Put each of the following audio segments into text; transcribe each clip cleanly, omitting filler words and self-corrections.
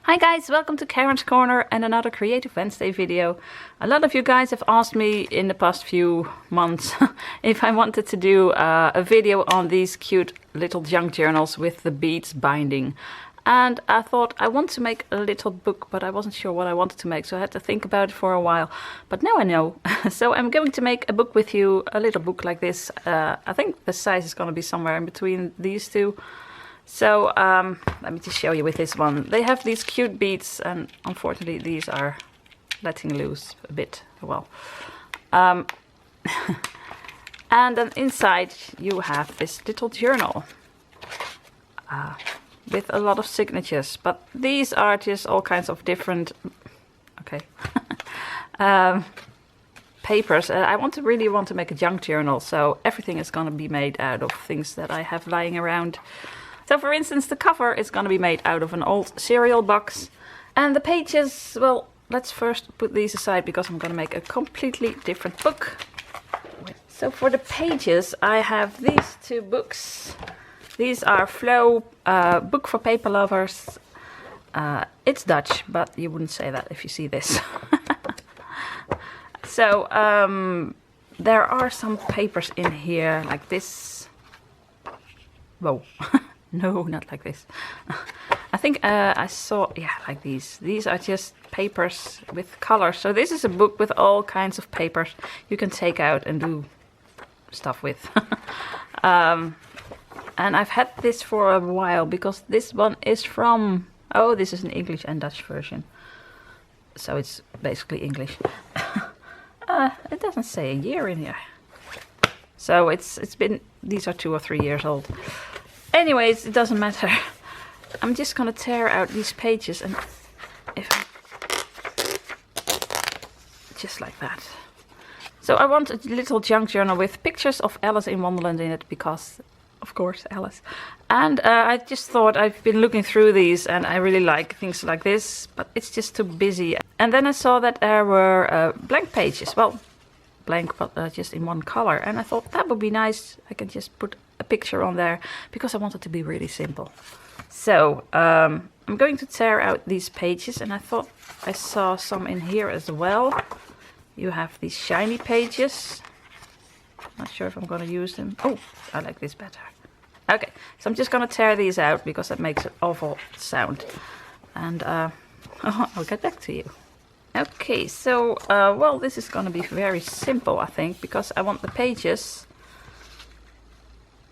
Hi guys, welcome to Karen's Corner and another Creative Wednesday video. A lot of you guys have asked me in the past few months if I wanted to do a video on these cute little junk journals with the beads binding. And I thought I want to make a little book, but I wasn't sure what I wanted to make, so I had to think about it for a while. But now I know. So I'm going to make a book with you, a little book like this. I think the size is going to be somewhere in between these two. So let me just show you with this one. They have these cute beads, and unfortunately these are letting loose a bit. Well, and then inside you have this little journal with a lot of signatures. But these are just all kinds of different, papers. I really want to make a junk journal, so everything is going to be made out of things that I have lying around. So for instance, the cover is going to be made out of an old cereal box. And the pages, well, let's first put these aside because I'm going to make a completely different book. So for the pages, I have these two books. These are Flow, book for paper lovers. It's Dutch, but you wouldn't say that if you see this. So there are some papers in here like this. Whoa. No, not like this. I think I saw, yeah, like these. These are just papers with colors. So this is a book with all kinds of papers you can take out and do stuff with. And I've had this for a while because this one is from, oh, this is an English and Dutch version. So it's basically English. It doesn't say a year in here. So it's been, these are 2 or 3 years old. Anyways, it doesn't matter. I'm just gonna tear out these pages and just like that. So I want a little junk journal with pictures of Alice in Wonderland in it because, of course, Alice. And I just thought, I've been looking through these and I really like things like this, but it's just too busy. And then I saw that there were blank pages. Well, blank, but just in one color. And I thought that would be nice. I can just put a picture on there because I want it to be really simple. So I'm going to tear out these pages, and I thought I saw some in here as well. You have these shiny pages. Not sure if I'm going to use them. Oh, I like this better. Okay, so I'm just going to tear these out because that makes an awful sound. And I'll get back to you. Okay, so well, this is going to be very simple, I think, because I want the pages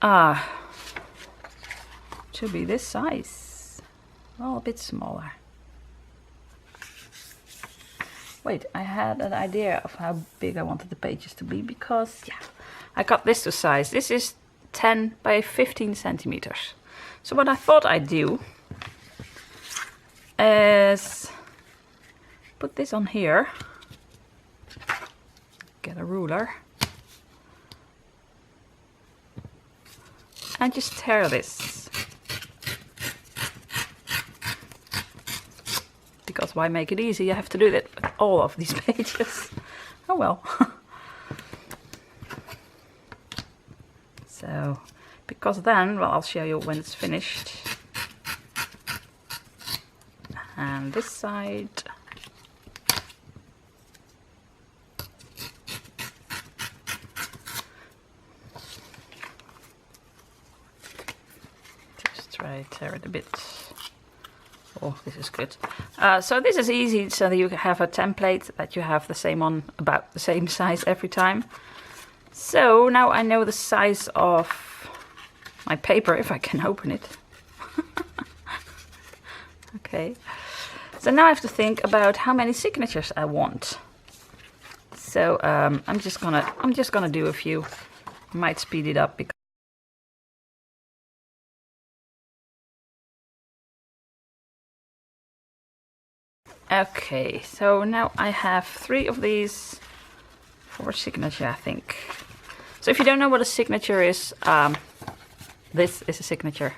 to be this size. Well, a bit smaller. Wait, I had an idea of how big I wanted the pages to be because, yeah, I got this to size. This is 10 by 15 centimeters. So what I thought I'd do is put this on here, get a ruler, and just tear this. Because why make it easy? You have to do that with all of these pages. Oh well. So, because then, well, I'll show you when it's finished. And this side. Try tear it a bit. Oh, this is good. So this is easy, so that you have a template that you have the same on, about the same size every time. So now I know the size of my paper, if I can open it. Okay. So now I have to think about how many signatures I want. So I'm just gonna do a few. I might speed it up because. Okay, so now I have 3 of these for signature, I think. So if you don't know what a signature is, this is a signature.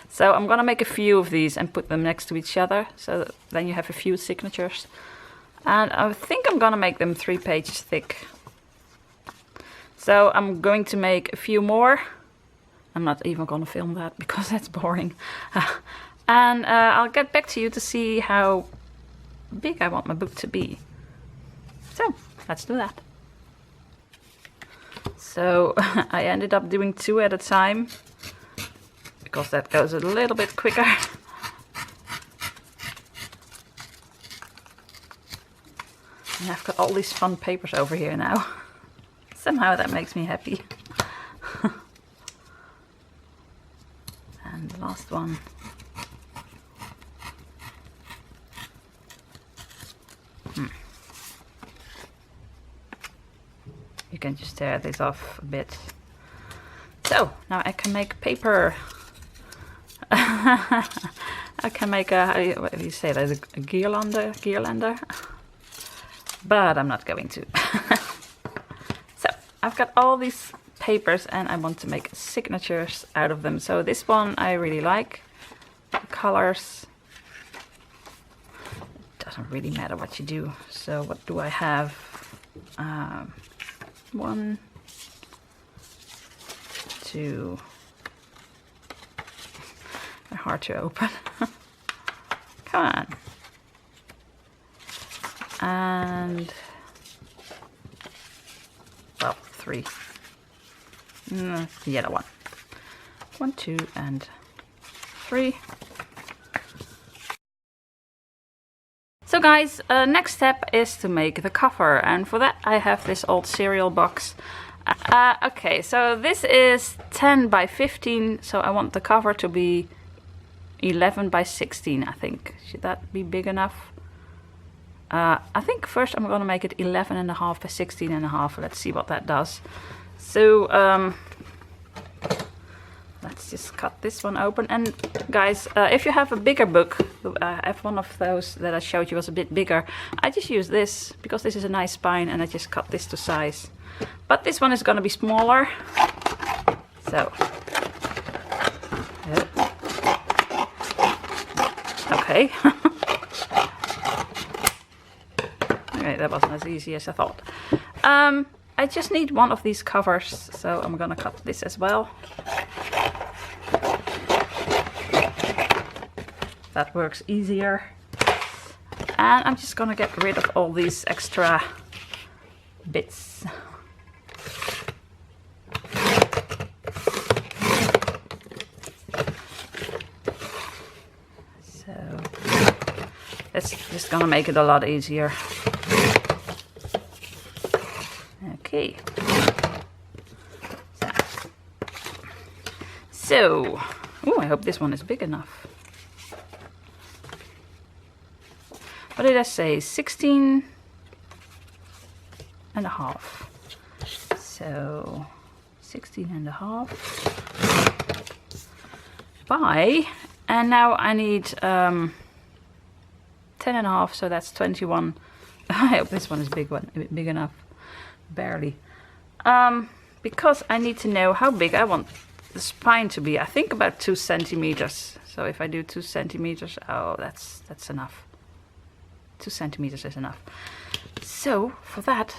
So I'm gonna make a few of these and put them next to each other, so then you have a few signatures. And I think I'm gonna make them 3 pages thick. So I'm going to make a few more. I'm not even gonna film that because that's boring. And I'll get back to you to see how big I want my book to be. So let's do that. So I ended up doing 2 at a time because that goes a little bit quicker. And I've got all these fun papers over here now. Somehow that makes me happy. And the last one. You can just tear this off a bit. So now I can make paper. I can make a, what do you say that, a guirlander, but I'm not going to. So I've got all these papers and I want to make signatures out of them. So this one I really like. The colors. It doesn't really matter what you do. So what do I have? 1, 2. They're hard to open. Come on. And well, 3. The yellow one. 1, 2, and 3. So guys, next step is to make the cover, and for that I have this old cereal box. Okay, so this is 10 by 15, so I want the cover to be 11 by 16, I think. Should that be big enough? I think first I'm gonna make it 11.5 by 16.5. Let's see what that does. So let's just cut this one open. And guys, if you have a bigger book, I have one of those that I showed you was a bit bigger. I just use this because this is a nice spine and I just cut this to size. But this one is going to be smaller. So, okay. Okay, that wasn't as easy as I thought. I just need one of these covers, so I'm gonna cut this as well. That works easier. And I'm just gonna get rid of all these extra bits. So that's just gonna make it a lot easier. Okay. So, oh, I hope this one is big enough. What did I say? 16.5. So 16.5 by, and now I need 10.5, so that's 21. I hope this one is big enough. Barely. Because I need to know how big I want the spine to be. I think about 2 centimeters. So if I do 2 centimeters, oh, that's enough. 2 centimeters is enough. So for that,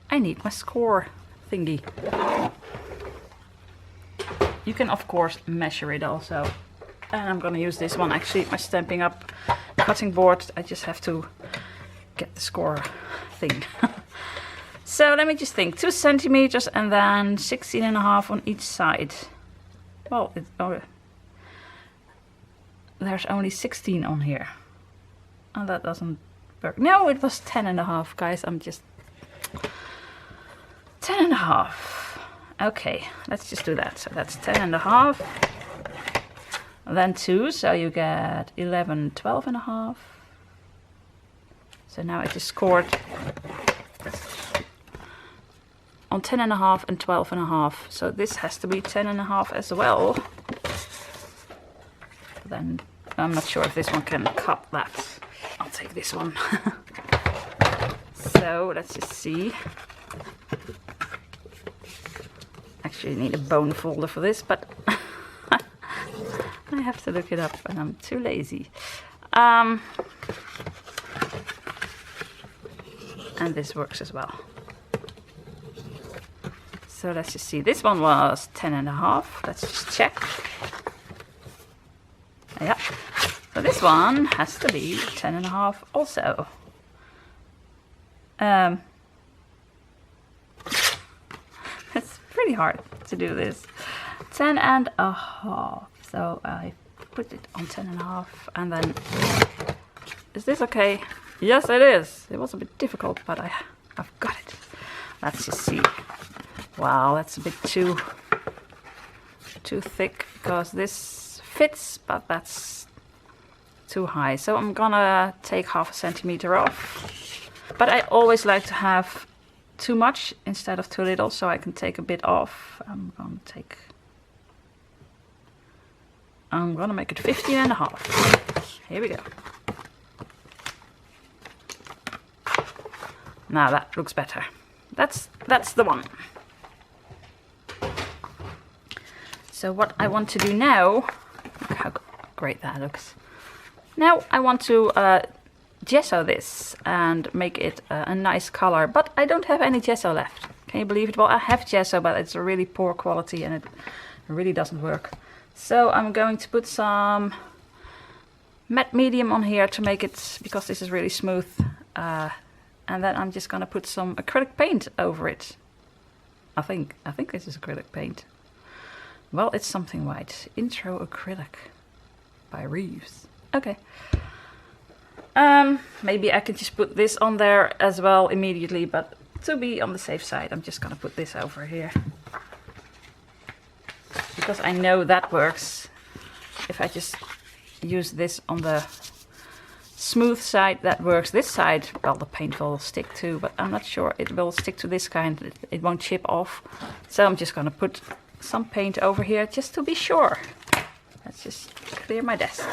I need my score thingy. You can of course measure it also. And I'm gonna use this one, actually, my Stampin' Up cutting board. I just have to get the score thing. So let me just think, 2 centimeters and then 16.5 on each side. Well, there's only 16 on here. Oh, that doesn't work. No, it was 10.5, guys. I'm just 10.5. Okay, let's just do that. So that's 10.5. Then 2, so you get 11, 12.5. So now I just scored on 10.5 and 12.5. So this has to be 10.5 as well. Then I'm not sure if this one can cut that. I'll take this one. So let's just see. Actually, I need a bone folder for this, but I have to look it up and I'm too lazy. And this works as well. So let's just see. This one was 10.5. Let's just check. Yeah. So this one has to be 10.5 also. It's pretty hard to do this. 10.5. So I put it on 10.5 and then... Is this okay? Yes, it is. It was a bit difficult, but I've got it. Let's just see. Wow, that's a bit too thick because this fits, but that's too high. So I'm gonna take 0.5 centimeter off. But I always like to have too much instead of too little, so I can take a bit off. I'm gonna make it 15.5. Here we go. Now that looks better. That's the one. So what I want to do now, look how great that looks. Now I want to gesso this and make it a nice color, but I don't have any gesso left. Can you believe it? Well, I have gesso, but it's a really poor quality and it really doesn't work. So I'm going to put some matte medium on here to make it, because this is really smooth. And then I'm just gonna put some acrylic paint over it. I think this is acrylic paint. Well, it's something white. Intro Acrylic by Reeves. Okay. Maybe I can just put this on there as well immediately, but to be on the safe side, I'm just gonna put this over here. Because I know that works. If I just use this on the smooth side, that works. This side, well, the paint will stick to, but I'm not sure it will stick to this kind. It won't chip off. So I'm just gonna put some paint over here just to be sure. Let's just clear my desk.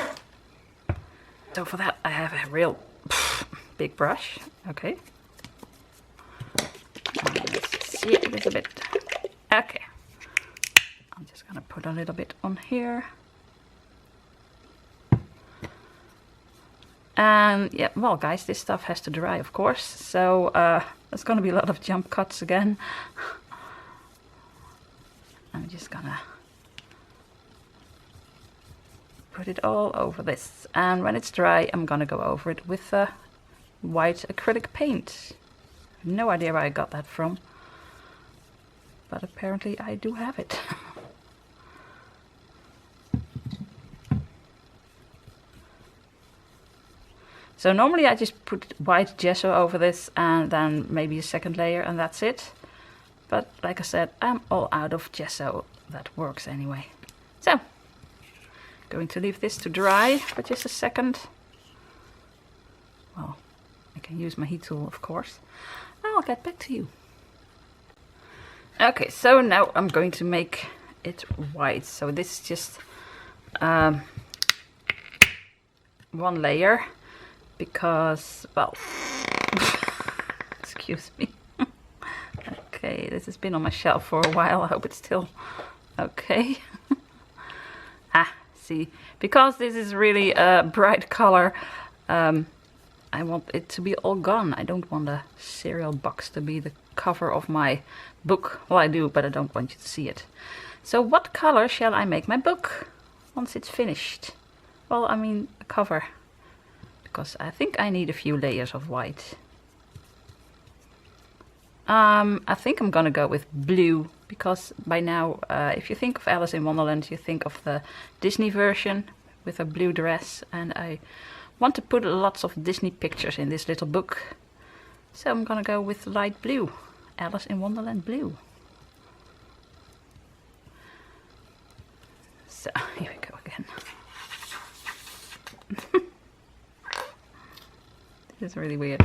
So for that I have a real big brush. Okay. Let's see it a little bit. Okay. I'm just gonna put a little bit on here. And yeah, well guys, this stuff has to dry, of course, so there's gonna be a lot of jump cuts again. I'm just gonna put it all over this, and when it's dry I'm gonna go over it with white acrylic paint. I have no idea where I got that from, but apparently I do have it. So normally I just put white gesso over this and then maybe a second layer and that's it. But like I said, I'm all out of gesso that works anyway. So, going to leave this to dry for just a second. Well, I can use my heat tool, of course. I'll get back to you. Okay, so now I'm going to make it white. So this is just one layer. Because, well, excuse me. Okay, this has been on my shelf for a while. I hope it's still okay. See, because this is really a bright color, I want it to be all gone. I don't want a cereal box to be the cover of my book. Well, I do, but I don't want you to see it. So what color shall I make my book once it's finished? Well, I mean, a cover. Because I think I need a few layers of white. I think I'm gonna go with blue, because by now, if you think of Alice in Wonderland, you think of the Disney version with a blue dress, and I want to put lots of Disney pictures in this little book. So I'm gonna go with light blue. Alice in Wonderland blue. So, here we go again. This is really weird.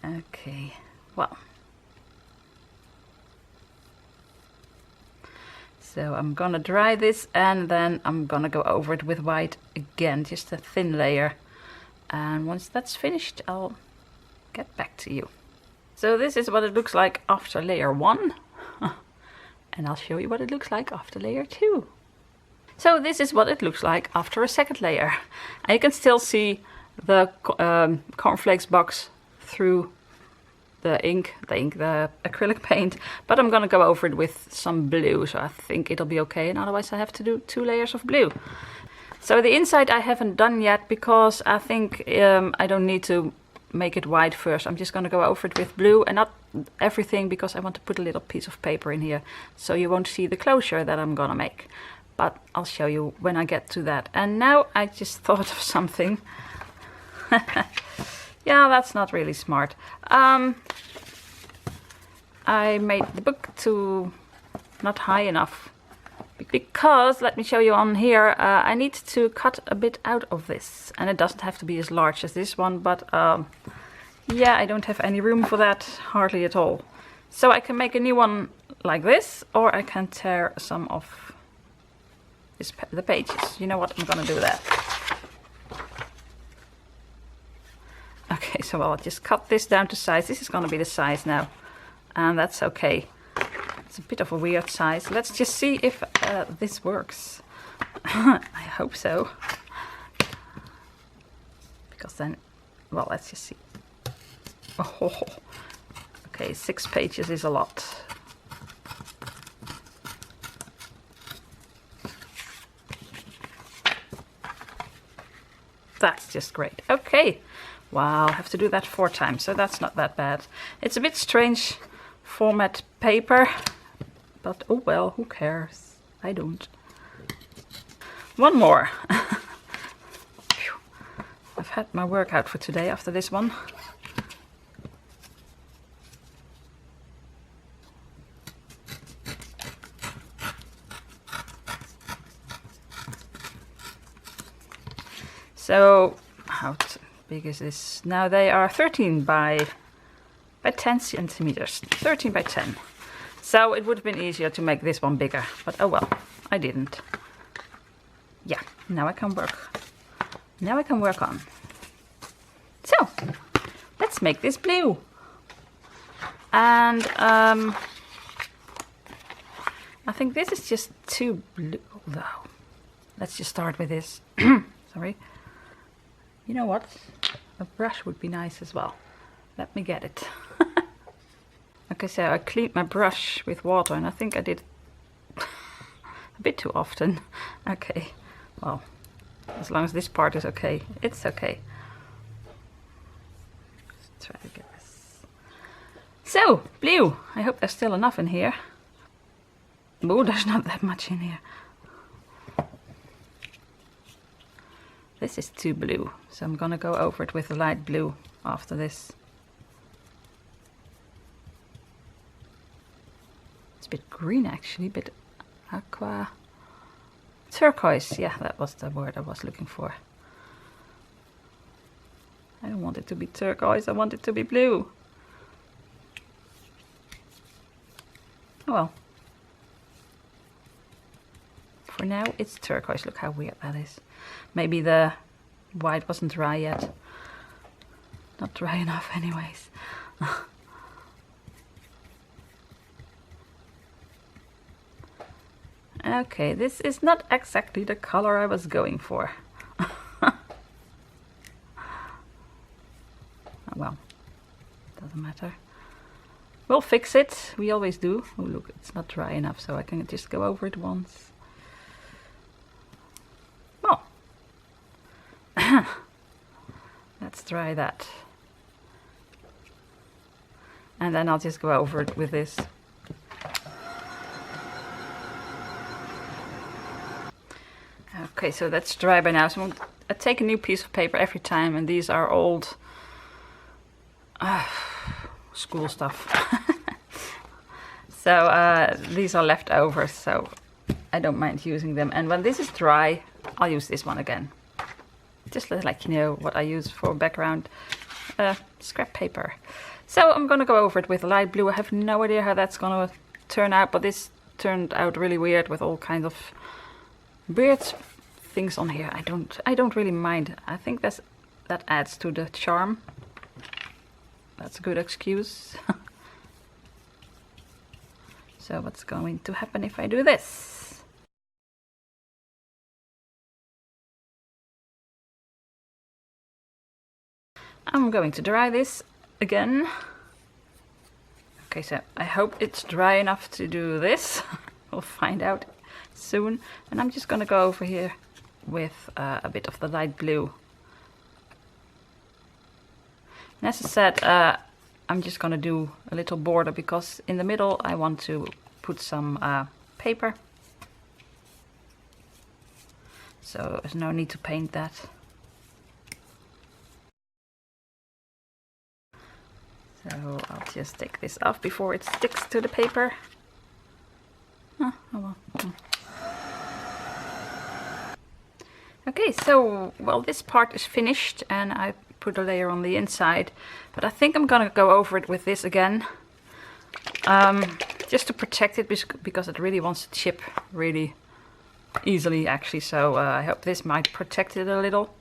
Okay, well. So I'm gonna dry this and then I'm gonna go over it with white again, just a thin layer. And once that's finished, I'll get back to you. So this is what it looks like after layer 1. And I'll show you what it looks like after layer 2. So this is what it looks like after a second layer. And you can still see the cornflakes box through the acrylic paint, but I'm gonna go over it with some blue, so I think it'll be okay, and otherwise I have to do 2 layers of blue. So the inside I haven't done yet because I think I don't need to make it white first. I'm just gonna go over it with blue, and not everything, because I want to put a little piece of paper in here so you won't see the closure that I'm gonna make. But I'll show you when I get to that. And now I just thought of something. Yeah, that's not really smart. I made the book to not high enough, because let me show you on here, I need to cut a bit out of this, and it doesn't have to be as large as this one, but yeah, I don't have any room for that, hardly at all. So I can make a new one like this, or I can tear some of the pages. You know what, I'm gonna do that. Okay, so I'll just cut this down to size. This is gonna be the size now, and that's okay. It's a bit of a weird size. Let's just see if this works. I hope so. Because then, well, let's just see. Oh, okay, 6 pages is a lot. That's just great. Okay. Wow, I have to do that 4 times, so that's not that bad. It's a bit strange format paper, but oh well, who cares? I don't. One more. I've had my workout for today after this one. So, how big is this? Now they are 13 by 10 centimeters. 13 by 10. So it would have been easier to make this one bigger, but oh well, I didn't. Yeah, now I can work. Now I can work on. So, let's make this blue. And I think this is just too blue, though. Let's just start with this. Sorry. You know what? A brush would be nice as well. Let me get it. Okay, so I cleaned my brush with water, and I think I did a bit too often. Okay, well, as long as this part is okay, it's okay. Let's try to get this. So, blue. I hope there's still enough in here. Oh, there's not that much in here. This is too blue, so I'm gonna go over it with a light blue after this. It's a bit green actually, but aqua... turquoise, yeah, that was the word I was looking for. I don't want it to be turquoise, I want it to be blue. Oh well. For now it's turquoise, look how weird that is. Maybe the white wasn't dry yet. Not dry enough anyways. Okay, this is not exactly the color I was going for. Oh, well, doesn't matter. We'll fix it, we always do. Oh look, it's not dry enough, so I can just go over it once. Well, let's try that. And then I'll just go over it with this. Okay, so that's dry by now. So I take a new piece of paper every time, and these are old school stuff. So these are leftovers, so I don't mind using them. And when this is dry, I'll use this one again. Just like, you know, what I use for background scrap paper. So I'm gonna go over it with light blue. I have no idea how that's gonna turn out, but this turned out really weird with all kinds of weird things on here. I don't really mind. I think that adds to the charm. That's a good excuse. So what's going to happen if I do this? I'm going to dry this again. Okay, so I hope it's dry enough to do this. We'll find out soon. And I'm just gonna go over here with a bit of the light blue. And as I said, I'm just gonna do a little border because in the middle I want to put some paper. So there's no need to paint that. So I'll just take this off before it sticks to the paper. Oh well. Okay, so, well, this part is finished and I put a layer on the inside, but I think I'm gonna go over it with this again. Just to protect it because it really wants to chip really easily actually, so I hope this might protect it a little.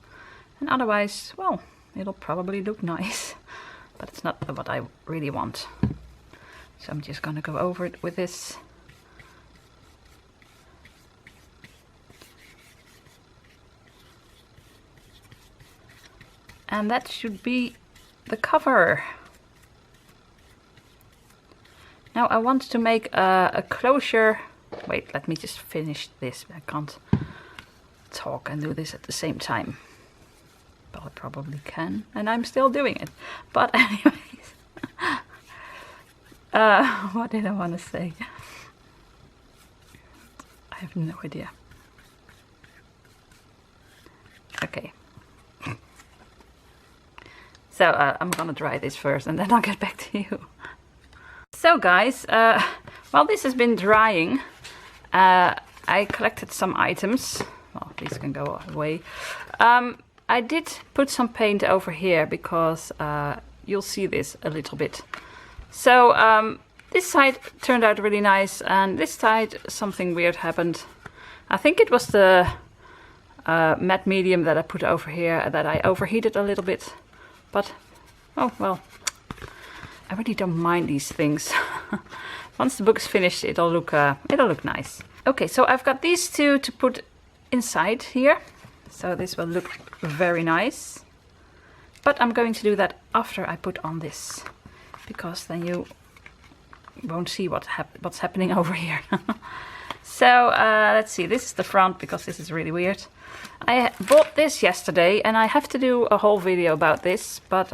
And otherwise, well, it'll probably look nice, but it's not what I really want. So I'm just gonna go over it with this. And that should be the cover. Now I want to make a closure. Wait, let me just finish this. I can't talk and do this at the same time. Well, I probably can, and I'm still doing it. But anyways, what did I want to say? I have no idea. Okay. So I'm gonna dry this first and then I'll get back to you. So guys, while this has been drying, I collected some items. Well, these can go away. I did put some paint over here because you'll see this a little bit. So this side turned out really nice, and this side something weird happened. I think it was the matte medium that I put over here that I overheated a little bit. But, oh well, I really don't mind these things. Once the book's finished, it'll look nice. Okay, so I've got these two to put inside here. So this will look very nice. But I'm going to do that after I put on this, because then you won't see what's happening over here. So let's see, this is the front because this is really weird. I bought this yesterday and I have to do a whole video about this, but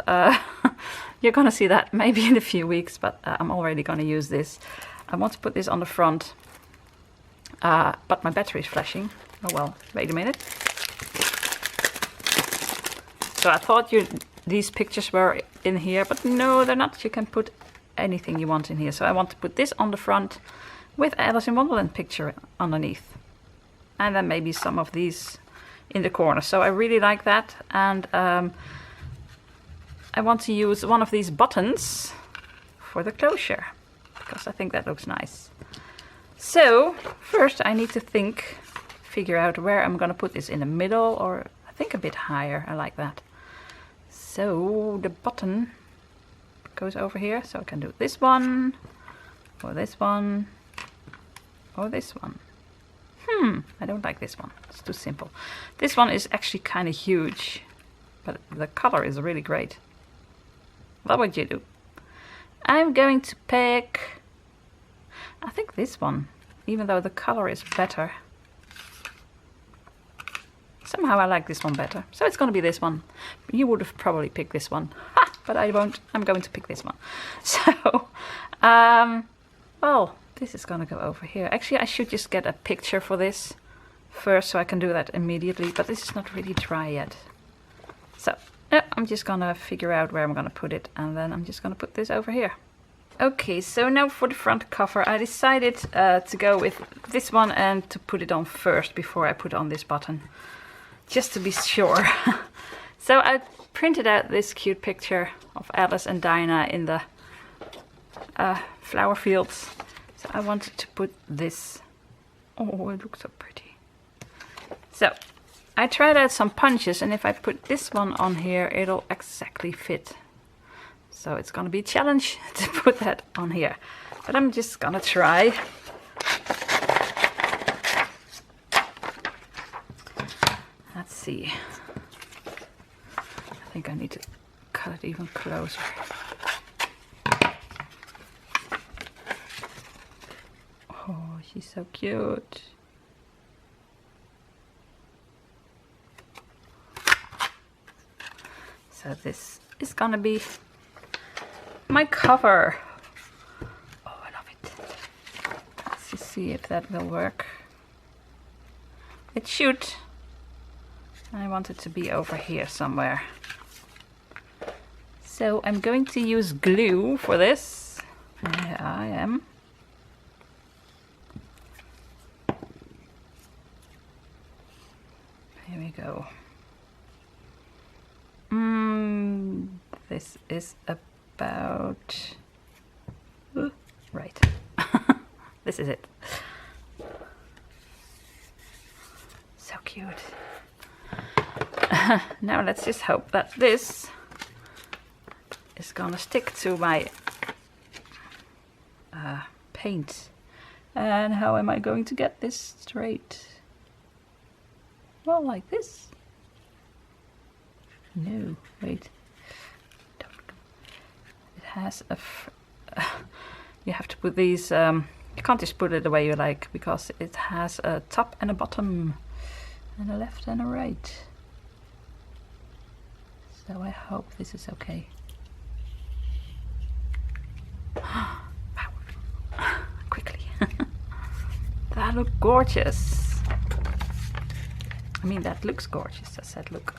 you're gonna see that maybe in a few weeks, but I'm already gonna use this. I want to put this on the front, but my battery is flashing. Oh well, wait a minute. So I thought these pictures were in here, but no, they're not. You can put anything you want in here. So I want to put this on the front with Alice in Wonderland picture underneath. And then maybe some of these in the corner. So I really like that. And I want to use one of these buttons for the closure, because I think that looks nice. So first I need to figure out where I'm gonna put this, in the middle, or I think a bit higher. I like that. So the button goes over here, so I can do this one, or this one, or this one. I don't like this one. It's too simple. This one is actually kind of huge, but the color is really great. What would you do? I'm going to pick, I think this one, even though the color is better. Somehow I like this one better. So it's going to be this one. You would have probably picked this one. Ha! But I won't. I'm going to pick this one. So, well, this is going to go over here. Actually, I should just get a picture for this first so I can do that immediately. But this is not really dry yet. So, I'm just going to figure out where I'm going to put it. And then I'm just going to put this over here. Okay, so now for the front cover. I decided to go with this one and to put it on first before I put on this button. Just to be sure. So I printed out this cute picture of Alice and Dinah in the flower fields. So I wanted to put this. Oh, it looks so pretty. So I tried out some punches, and if I put this one on here, it'll exactly fit. So it's gonna be a challenge to put that on here. But I'm just gonna try. Let's see. I think I need to cut it even closer. She's so cute. So this is gonna be my cover. Oh, I love it. Let's just see if that will work. It should. I want it to be over here somewhere. So I'm going to use glue for this. Here I am. Here we go. This is about... right. This is it. So cute. Now let's just hope that this is gonna stick to my paint. And how am I going to get this straight? Well, like this. No, wait. It has a... you have to put these... you can't just put it the way you like, because it has a top and a bottom, and a left and a right. So I hope this is okay. Wow. Quickly. That looks gorgeous. I mean, that looks gorgeous. I said look.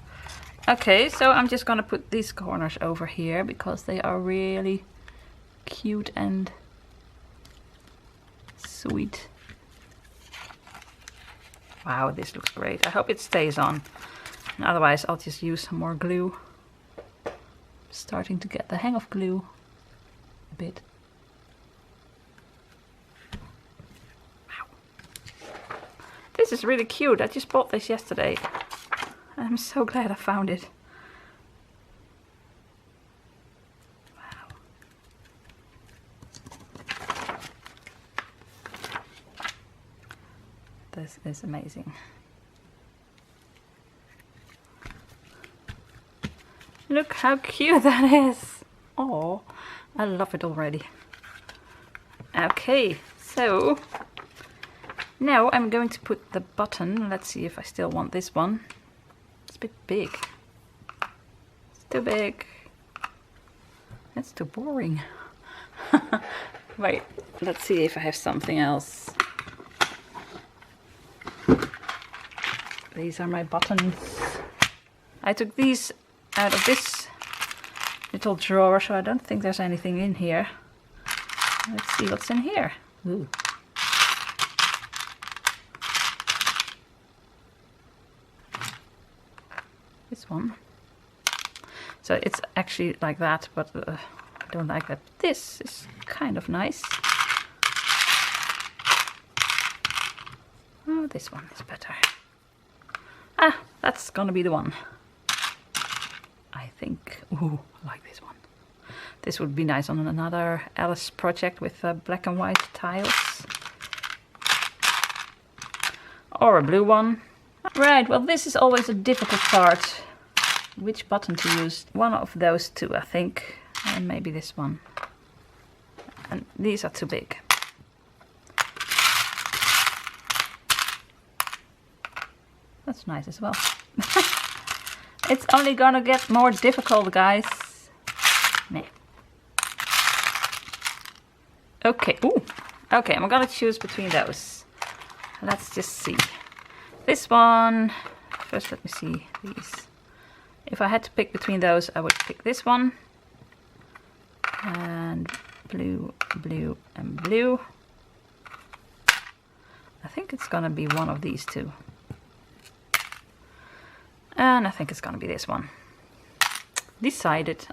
Okay, so I'm just gonna put these corners over here because they are really cute and sweet. Wow, this looks great. I hope it stays on. Otherwise, I'll just use some more glue. Starting to get the hang of glue a bit. Wow. This is really cute. I just bought this yesterday. I'm so glad I found it. Wow. This is amazing. Look how cute that is. Oh, I love it already. Okay, so now I'm going to put the button. Let's see if I still want this one. It's a bit big. It's too big. It's too boring. Wait, let's see if I have something else. These are my buttons. I took these out of this little drawer, so I don't think there's anything in here. Let's see what's in here. Ooh. This one. So it's actually like that, but I don't like that. This is kind of nice. Oh, this one is better. Ah, that's gonna be the one. I think. Ooh, I like this one. This would be nice on another Alice project with black and white tiles. Or a blue one. Right, well, this is always a difficult part. Which button to use? One of those two, I think. And maybe this one. And these are too big. That's nice as well. It's only gonna get more difficult, guys. Nah. Okay, ooh. Okay, I'm gonna choose between those. Let's just see. This one. First, let me see these. If I had to pick between those, I would pick this one. And blue, blue, and blue. I think it's gonna be one of these two. And I think it's gonna be this one. Decided.